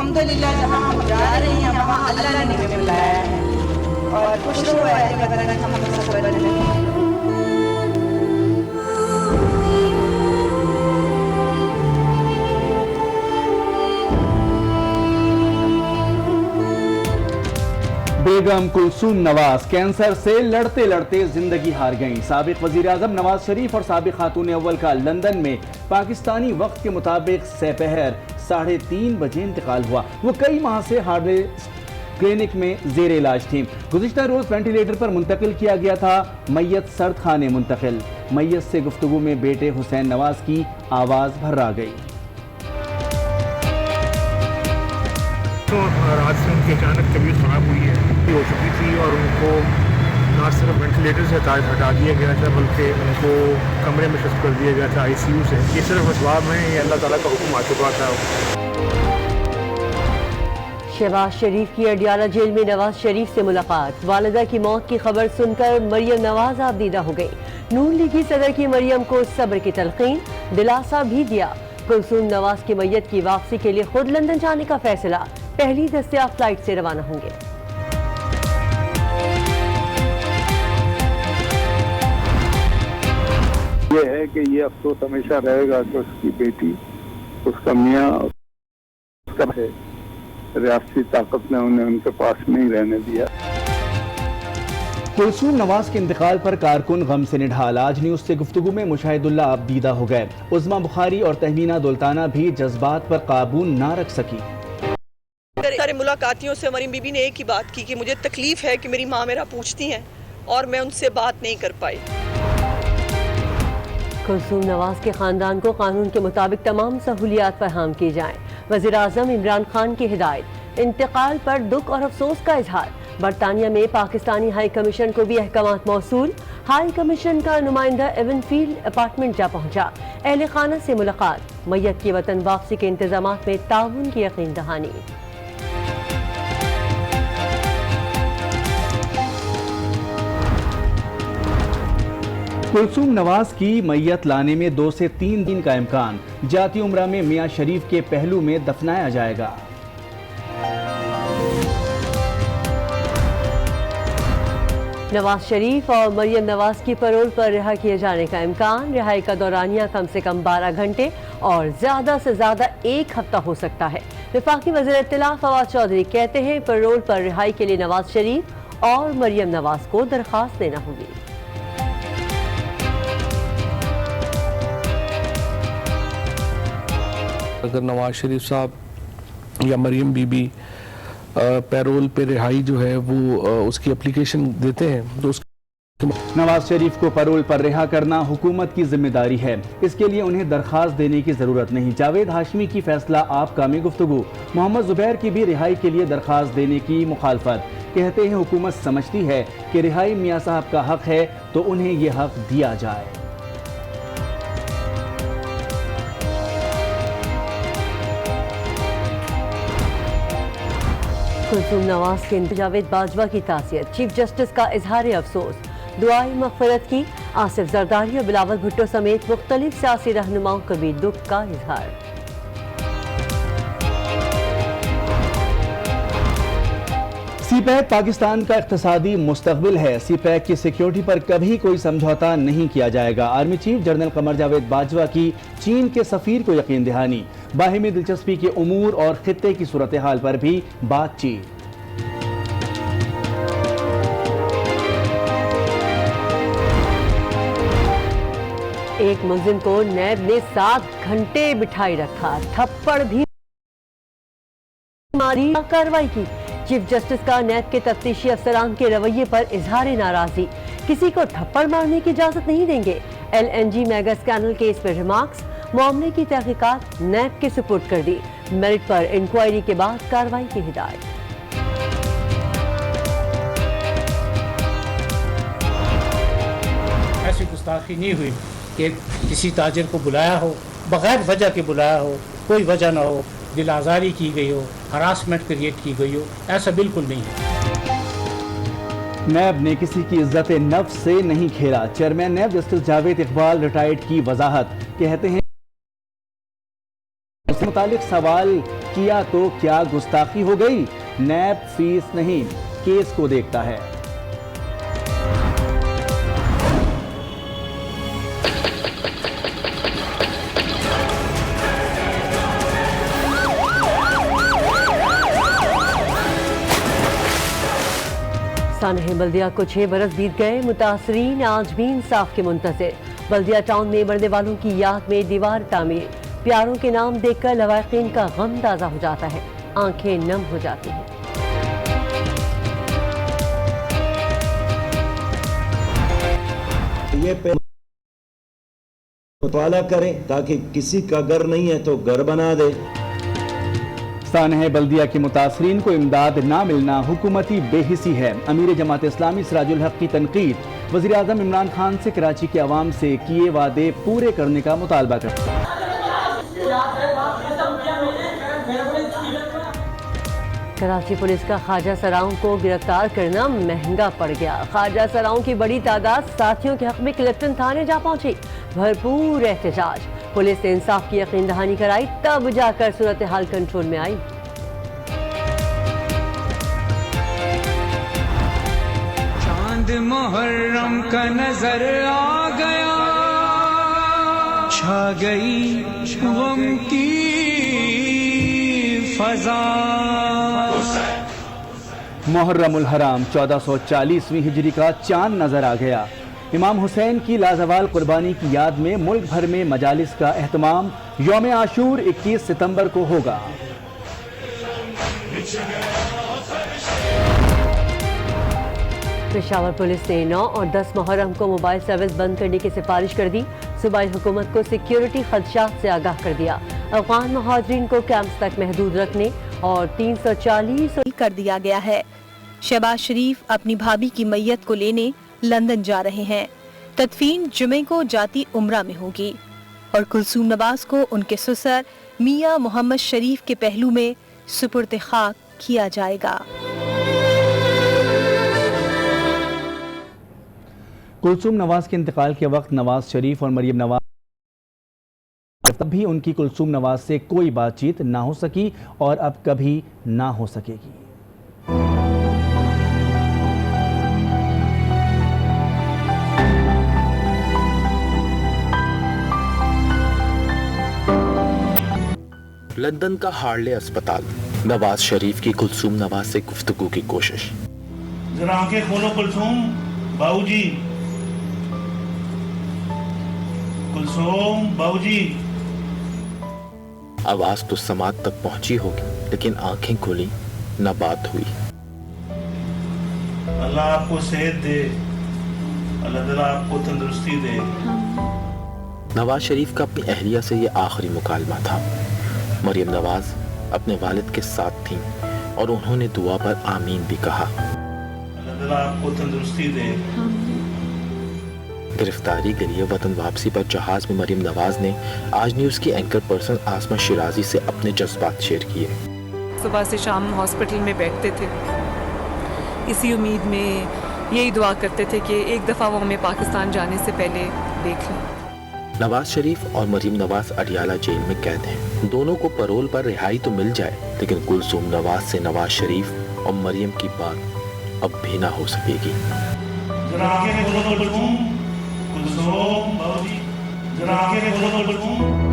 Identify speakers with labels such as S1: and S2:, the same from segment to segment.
S1: अल्हम्दुलिल्लाह जहाँ हम जा रहे हैं वहाँ अल्लाह ने हमें बुलाया है और खुश रहो अहले वतन हम सफर में।
S2: बेगम कुलसूम नवाज कैंसर से लड़ते लड़ते जिंदगी हार गईं। साबिक वजीर आजम नवाज शरीफ और साबिक खातून अव्वल का लंदन में पाकिस्तानी वक्त के मुताबिक दोपहर 3:30 बजे इंतकाल हुआ। वो कई माह से हार्ट क्लिनिक में जेर इलाज थी। गुज़िश्ता रोज वेंटिलेटर पर मुंतकिल किया गया था। मैयत सर्द खाने मुंतकिल। मैयत से गुफ्तगू में बेटे हुसैन नवाज की आवाज़ भर्रा गई।
S3: तो रात से उनकी अचानक तबीयत ख़राब हुई है, हो चुकी थी और उनको ना सिर्फ वेंटिलेटर से हटा दिया गया था बल्कि उनको कमरे में शिफ्ट कर दिया गया था ICU से। ये सिर्फ असबाब हैं, ये अल्लाह ताला का हुक्म आ चुका था।
S4: शहबाज शरीफ की अडियाला जेल में नवाज शरीफ से मुलाकात। वालिदा की मौत की खबर सुनकर मरियम नवाज आबदीदा हो गई। नून लीगी सदर की मरियम को सब्र की तलकीन, दिलासा भी दिया। कुलसूम नवाज की मैयत की वापसी के लिए खुद लंदन जाने का फैसला। पहली दस्तियाब फ्लाइट से रवाना होंगे।
S5: ये है कि ये अफसोस हमेशा रहेगा कि उसकी बेटी, उसका मियाँ, उसका है रियासती ताकत ने उन्हें उनके पास नहीं रहने दिया।
S2: कुलसूम नवाज के इंतकाल पर कारकुन गम से निढाल। आज न्यूज़ से गुफ्तगू में मुशाहिदुल्लाह आबदीदा हो गए। उज़्मा बुखारी और तहमीना दुल्ताना भी जज्बात पर काबू ना रख सकी।
S6: सारे मुलाकातियों से मरीम बीबी ने एक ही बात की कि मुझे तकलीफ है कि मेरी माँ मेरा पूछती हैं और मैं उनसे बात नहीं कर पाई।
S4: कुलसूम नवाज के खानदान को कानून के मुताबिक तमाम सहूलियात फराहम की जाएं। वज़ीर आज़म इमरान खान की हिदायत। इंतकाल पर दुख और अफसोस का इजहार। बरतानिया में पाकिस्तानी हाई कमीशन को भी अहकामात मौसूल। हाई कमीशन का नुमाइंदा एवनफील्ड अपार्टमेंट जा पहुंचा। अहले खाना से मुलाकात। मैयत की वतन वापसी के इंतजामात में ताउन की यकीन दहानी।
S2: कुलसूम नवाज की मैयत लाने में 2 से 3 दिन का इम्कान। जाती उम्रा में मियां शरीफ के पहलू में दफनाया जाएगा।
S4: नवाज शरीफ और मरियम नवाज की पैरोल पर रिहा किए जाने का इम्कान। रिहाई का दौरानिया कम से कम 12 घंटे और ज्यादा से ज्यादा 1 हफ्ता हो सकता है। वफाकी वज़ीर इत्तला फवाद चौधरी कहते हैं पैरोल पर रिहाई के लिए नवाज शरीफ और मरियम नवाज को दरख्वास्त देना होगी।
S7: अगर नवाज शरीफ साहब या मरियम बीबी पैरोल पे रिहाई जो है वो उसकी एप्लीकेशन देते हैं तो
S2: नवाज शरीफ को पैरोल पर रिहा करना हुकूमत की जिम्मेदारी है। इसके लिए उन्हें दरखास्त देने की जरूरत नहीं। जावेद हाशमी की फैसला आपका में गुफ्तगू। मोहम्मद जुबैर की भी रिहाई के लिए दरखास्त देने की मुखालफत। कहते हैं हुकूमत समझती है कि रिहाई मियाँ साहब का हक है तो उन्हें ये हक दिया जाए।
S4: कुलसूम नवाज के जावेद बाजवा की ताज़ियत। चीफ जस्टिस का इजहार अफसोस। दुआई मग़फ़िरत की। आसिफ जरदारी और बिलावल भुट्टो समेत मुख्तलिफ सियासी रहनुमाओं का भी दुख का इजहार।
S2: सीपैक पाकिस्तान का इक़्तिसादी मुस्तक़बिल है। सीपैक की सिक्योरिटी पर कभी कोई समझौता नहीं किया जाएगा। Army chief general Qamar Javed Bajwa की चीन के सफ़ीर को यकीन दहानी। बाहिमी दिलचस्पी के उमूर और खित्ते की सूरत हाल पर भी बातचीत।
S4: एक मुलजिम को नैब ने 7 घंटे बिठाई रखा। थप्पड़ भी मारी, कार्रवाई की। चीफ जस्टिस का नैब के तफ्तीशी अफसरान के रवैये पर इजहार नाराजगी। किसी को थप्पड़ मारने की इजाजत नहीं देंगे। LNG मेगा स्कैंडल केस में रिमार्क्स। मामले की तहकीकात नैब के सुपुर्द कर दी। मेरिट पर इंक्वायरी के बाद कार्रवाई की हिदायत।
S8: ऐसी गुस्ताखी नहीं हुई कि किसी ताजिर को बुलाया हो, बगैर वजह के बुलाया हो, कोई वजह ना हो, दिल आज़ारी की गई हो, हरासमेंट क्रिएट की गई हो, ऐसा बिल्कुल नहीं है।
S2: नैब ने किसी की इज्जत नफ्स से नहीं खेला। Chairman NAB justice Javed Iqbal retired की वजाहत। कहते हैं इससे मुतालिक सवाल किया तो क्या गुस्ताखी हो गई? नैब फीस नहीं, केस को देखता है।
S4: सानह बल्दिया को 6 बरस बीत गए, मुतासरीन आज भी इंसाफ के मुंतज़िर। बल्दिया टाउन में मरने वालों की याद में दीवार तामीर, प्यारों के नाम देखकर लवाकिन का गम ताज़ा हो जाता है, आंखें नम हो जाती हैं।
S9: ये पे मुताला करें ताकि किसी का घर नहीं है तो घर बना दे।
S2: सानह बल्दिया के मुतासरीन को इमदाद ना मिलना हुकूमती बेहिसी है। अमीर जमात इस्लामी सिराजुल हक की तनकीद, वज़ीर आज़म इमरान खान से कराची के अवाम से किए वादे पूरे करने का मुतालबा करते हैं।
S4: कराची पुलिस का ख्वाजा सराओं को गिरफ्तार करना महंगा पड़ गया। ख्वाजा सराओं की बड़ी तादाद साथियों के हक में कलेक्टर थाने जा पहुंची। भरपूर एहतजाज, पुलिस ने इंसाफ की यकीन दहानी कराई, तब जाकर सूरत हाल कंट्रोल में आई।
S10: चांद मुहर्रम का नजर आ गया, छा गई गम की फजा।
S2: मुहर्रमुल हराम 1440वीं हिजरी का चांद नजर आ गया। इमाम हुसैन की लाजवाल कुर्बानी की याद में मुल्क भर में मजालिस का एहतमाम। यौम आशूर 21 सितंबर को होगा।
S4: पेशावर पुलिस ने 9 और 10 मुहर्रम को मोबाइल सर्विस बंद करने की सिफारिश कर दी। सूबाई हुकूमत को सिक्योरिटी खदशात से आगाह कर दिया। अफगान मुहाजिरीन को कैंप्स तक महदूद रखने और 340
S11: कर दिया गया है। शहबाज शरीफ अपनी भाभी की मैयत को लेने लंदन जा रहे हैं। तदफीन जुमे को जाती उम्रा में होगी और कुलसूम नवाज को उनके ससुर मियां मोहम्मद शरीफ के पहलू में सुपुर्द खाक किया जाएगा।
S2: कुलसूम नवाज के इंतकाल के वक्त नवाज शरीफ और मरियम नवाज तब भी उनकी कुलसूम नवाज से कोई बातचीत ना हो सकी और अब कभी ना हो सकेगी।
S12: लंदन का हार्ले अस्पताल, नवाज शरीफ की कुलसूम नवाज से गुफ्तगू की कोशिश।
S13: जरा आंखें खोलो कुलसूम, बाबूजी, कुलसूम बाबूजी।
S12: आवाज तो समात तक पहुंची होगी, लेकिन आंखें खुली न बात हुई।
S13: अल्लाह आपको सेहत दे, अल्लाह ताला आपको तंदुरुस्ती दे।
S12: नवाज शरीफ का अपनी अहलिया से ये आखिरी मुकालमा था। मरियम नवाज अपने वालिद के साथ थीं और उन्होंने दुआ पर आमीन भी कहा।
S13: अल्लाह ताला आपको तंदुरुस्ती दे।
S12: गिरफ्तारी के लिए वतन वापसी पर जहाज में मरियम नवाज ने आज न्यूज़ की एंकर पर्सन आसमा शिराजी से अपने जज्बात शेयर किए।
S14: सुबह से शाम हॉस्पिटल में बैठते थे, इसी उम्मीद में यही दुआ करते थे कि एक दफ़ा वो हमें पाकिस्तान जाने से पहले देख लें।
S12: नवाज शरीफ और मरियम नवाज अडियाला जेल में कैद हैं। दोनों को परोल पर रिहाई तो मिल जाए, लेकिन कुलसूम नवाज से नवाज शरीफ और मरियम की बात अब भी ना हो सकेगी।
S13: जरा आंखें खोलो कुलसूम, कुलसूम बाबूजी, जरा आंखें खोलो कुलसूम।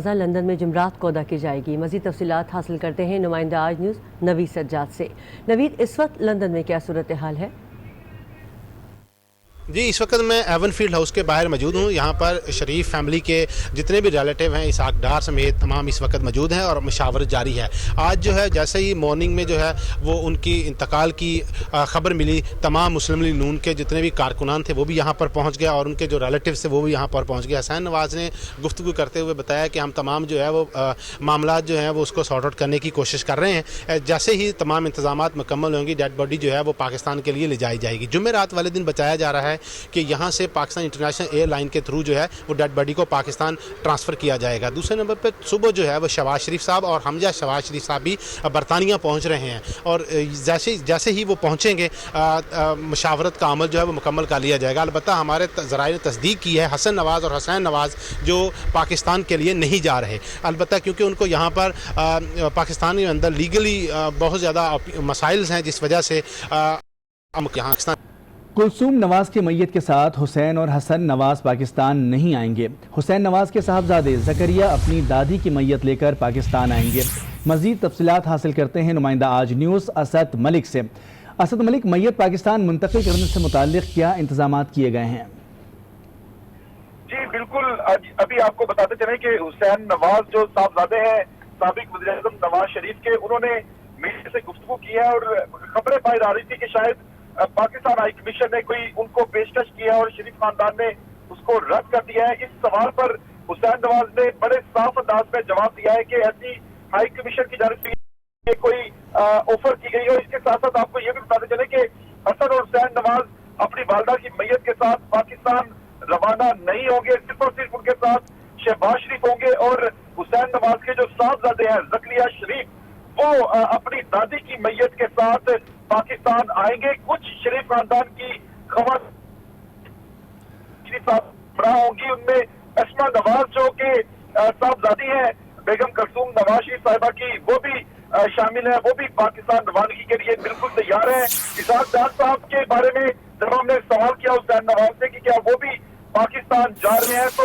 S4: लंदन में जुमरात को अदा की जाएगी। मज़ीद तफसीलात हासिल करते हैं नुमाइंदा आज न्यूज़ नवीद सज्जाद से। नवीद, इस वक्त लंदन में क्या सूरत हाल है?
S15: जी, इस वक्त मैं एवनफील्ड हाउस के बाहर मौजूद हूँ। यहाँ पर शरीफ फैमिली के जितने भी रिलेटिव हैं, इसहाक डार समेत तमाम इस वक्त मौजूद हैं और मशावरत जारी है। आज जो है जैसे ही मॉर्निंग में जो है वो उनकी इंतकाल की खबर मिली, तमाम मुस्लिम लीग नून के जितने भी कारकुनान थे वो भी यहाँ पर पहुँच गया और उनके जो रिलेटिव्स थे वो भी यहाँ पर पहुँच गए। हसैन नवाज ने गुफ्तगू करते हुए बताया कि हम तमाम जो है वो मामला जो हैं वो उसको सॉर्ट आउट करने की कोशिश कर रहे हैं। जैसे ही तमाम इंतजामात मुकम्मल होंगी, डेड बॉडी जो है वो पाकिस्तान के लिए ले जाई जाएगी। जुमेरात वाले दिन बचाया जा रहा है है कि यहाँ से पाकिस्तान इंटरनेशनल एयरलाइन के थ्रू जो है वो डेड बॉडी को पाकिस्तान ट्रांसफ़र किया जाएगा। दूसरे नंबर पर सुबह जो है वो शहबाज शरीफ साहब और हमजा शहबाज शरीफ साहब भी बरतानिया पहुँच रहे हैं और जैसे ही वो पहुँचेंगे मशावरत का अमल जो है वो मुकम्मल कर लिया जाएगा। अलबत्ता हमारे ज़राए ने तस्दीक की है हसन नवाज़ और हुसैन नवाज़ जो पाकिस्तान के लिए नहीं जा रहे, अलबत्ता क्योंकि उनको यहाँ पर पाकिस्तान के अंदर लीगली बहुत ज़्यादा मसाइल हैं जिस वजह से यहाँ
S2: कुलसूम नवाज की मैयत के साथ हुसैन और हसन नवाज पाकिस्तान नहीं आएंगे। हुसैन नवाज के साहबजादे ज़करिया अपनी दादी की मैयत लेकर पाकिस्तान आएंगे। मज़ीद तफसीलात हासिल करते हैं नुमाइंदा आज न्यूज़ असद मलिक से। असद मलिक, मैयत पाकिस्तान मुंतकिल करने से मुताल्लिक़ क्या इंतजाम किए गए हैं?
S16: जी बिल्कुल, अभी आपको बताते चले कि हुसैन नवाज जो साहबजादे हैं साबिक वज़ीर-ए-आज़म नवाज शरीफ के, उन्होंने मीडिया से गुफ्तगू की है और खबरें बाहर आ रही थी कि शायद पाकिस्तान हाई कमीशन ने कोई उनको पेशकश किया और शरीफ खानदान ने उसको रद्द कर दिया है। इस सवाल पर हुसैन नवाज ने बड़े साफ अंदाज में जवाब दिया है कि ऐसी हाई कमीशन की जानिब से कोई ऑफर की गई और इसके साथ साथ आपको ये भी बताते चले कि हसन और हुसैन नवाज अपनी वालदा की मैयत के साथ पाकिस्तान रवाना नहीं होंगे, सिर्फ और सिर्फ उनके साथ शहबाज शरीफ होंगे और हुसैन नवाज के जो साहबजादे हैं ज़करिया शरीफ वो अपनी दादी की मैयत के साथ पाकिस्तान आएंगे। कुछ शरीफ खानदान की खबर होंगी, उनमें अस्मा नवाज जो के साहबजादी हैं बेगम कुलसूम नवाज शरीफ साहिबा की, वो भी शामिल है, वो भी पाकिस्तान रवानगी के लिए बिल्कुल तैयार है। इसाक डार साहब के बारे में जब हमने सवाल किया हुसैन नवाज से कि क्या वो भी पाकिस्तान जा रहे हैं, तो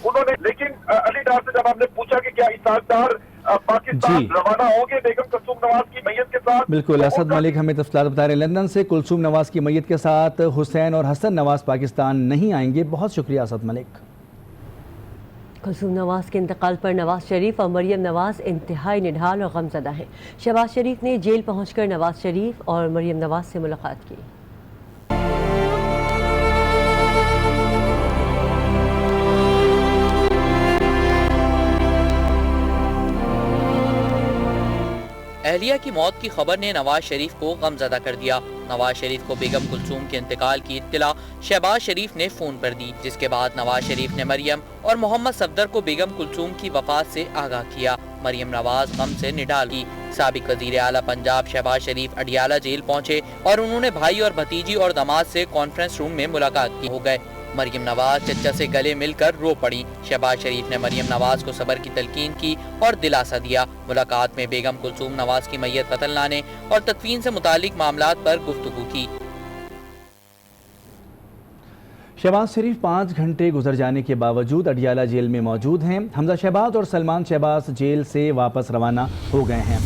S16: उन्होंने, लेकिन अली डार से जब हमने पूछा कि क्या इसाक डार पाकिस्तान रवाना होंगे बेगम कुलसूम नवाज की मैयत के साथ।
S2: बिल्कुल, असद मलिक हमें तफसीलात बता रहे हैं लंदन से। कुलसूम नवाज की मैयत के साथ हुसैन और हसन नवाज पाकिस्तान नहीं आएंगे। बहुत शुक्रिया असद मलिक।
S4: कुलसूम नवाज के इंतकाल पर नवाज शरीफ और मरियम नवाज इंतहाई निढाल और गमज़दा हैं। शहबाज शरीफ ने जेल पहुंचकर नवाज शरीफ और मरियम नवाज से मुलाकात की।
S17: अहलिया की मौत की खबर ने नवाज शरीफ को गमज़दा कर दिया। नवाज शरीफ को बेगम कुलसूम के इंतकाल की इत्तला शहबाज शरीफ ने फ़ोन पर दी, जिसके बाद नवाज शरीफ ने मरियम और मोहम्मद सफदर को बेगम कुलसूम की वफ़ात से आगाह किया। मरियम नवाज गम से निढाल की। साबिक वज़ीर आला पंजाब शहबाज शरीफ अडियाला जेल पहुँचे और उन्होंने भाई और भतीजी और दामाद से कॉन्फ्रेंस रूम में मुलाकात की हो गए। मरियम नवाज चचा से गले मिलकर रो पड़ी। शहबाज शरीफ ने मरियम नवाज को सब्र की तलकीन की और दिलासा दिया। मुलाकात में बेगम कुलसूम नवाज की मैयत कत्ल लाने और तदफीन से मुतालिक मामलात पर गुफ्तगू की।
S2: शहबाज शरीफ 5 घंटे गुजर जाने के बावजूद अडियाला जेल में मौजूद हैं। हमजा शहबाज और सलमान शहबाज जेल से वापस रवाना हो गए हैं।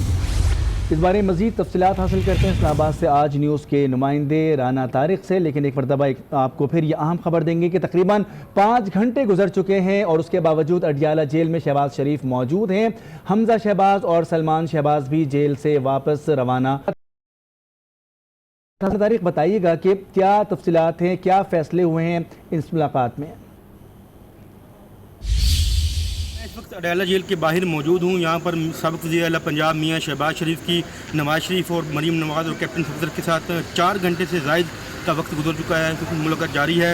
S2: इस बारे में मज़ीद तफसीलात हासिल करते हैं इस्लामाबाद से आज न्यूज़ के नुमाइंदे राना तारिक से। लेकिन एक मरतबा आपको फिर ये अहम खबर देंगे कि तकरीबन 5 घंटे गुजर चुके हैं और उसके बावजूद अडियाला जेल में शहबाज शरीफ मौजूद हैं। हमजा शहबाज और सलमान शहबाज भी जेल से वापस रवाना। तारिक, बताइएगा कि क्या तफसीलात हैं, क्या फैसले हुए हैं इस मुलाकात में?
S18: इस वक्त अडियाला जेल के बाहर मौजूद हूँ। यहाँ पर साबिक़ वज़ीर आला पंजाब मियाँ शहबाज शरीफ की नवाज शरीफ और मरीम नवाज और कैप्टन सफदर के साथ 4 घंटे से ज़ायद का वक्त गुजर चुका है, क्योंकि मुलाकात जारी है।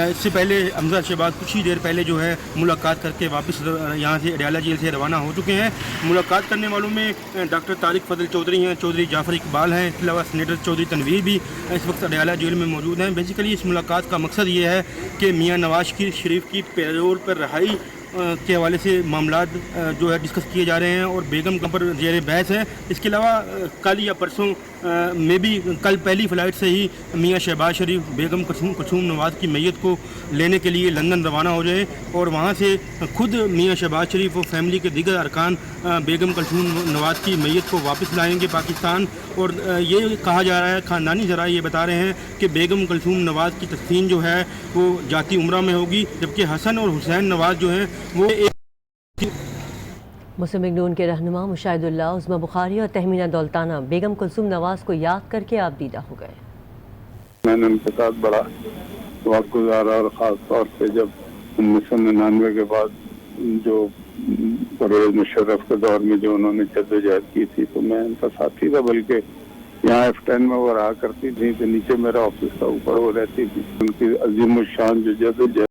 S18: इससे पहले हमजा शहबाज कुछ ही देर पहले जो है मुलाकात करके वापस यहाँ से अडियाला जेल से रवाना हो चुके हैं। मुलाकात करने वालों में डॉक्टर तारिक फजल चौधरी हैं, चौधरी जाफ़र इकबाल हैं, इसके अलावा सेनेटर चौधरी तनवीर भी इस वक्त अडियाला जेल में मौजूद हैं। बेसिकली इस मुलाकात का मकसद ये है कि मियाँ नवाज शरीफ की पैरोल पर रहाई के हवाले से मामलात जो है डिस्कस किए जा रहे हैं और बेगम पर ज़ेर बहस है। इसके अलावा कल या परसों में भी कल पहली फ़्लाइट से ही मियाँ शहबाज शरीफ बेगम कुलसूम नवाज की मैयत को लेने के लिए लंदन रवाना हो जाए और वहाँ से खुद मियाँ शहबाज शरीफ और फैमिली के दीगर अरकान बेगम कुलसूम नवाज की मैयत को वापस लाएंगे पाकिस्तान। और ये कहा जा रहा है, ख़ानदानी ज़राए ये बता रहे हैं कि बेगम कुलसूम नवाज की तदफीन जो है वो जाती उम्रा में होगी, जबकि हसन और हुसैन नवाज जो हैं वो एक
S4: मुस्लिम लीग नून के रहनुमा मुशाहिदुल्लाह, उस्मा बुखारी और तहमीना दौलताना बेगम कुलसूम नवाज को याद करके आबदीदा हो गए।
S5: मैंने उनके साथ बड़ा वक्त गुजारा और ख़ास तौर पे जब 1999 के बाद जो परवेज़ मुशर्रफ के दौर में जो उन्होंने जद्दोजहद की थी, तो मैं उनका साथी था। बल्कि यहाँ F10 में वो रहा करती थी, तो नीचे मेरा ऑफिस था, ऊपर वो रहती थी। उनकी अजीम शान जो जद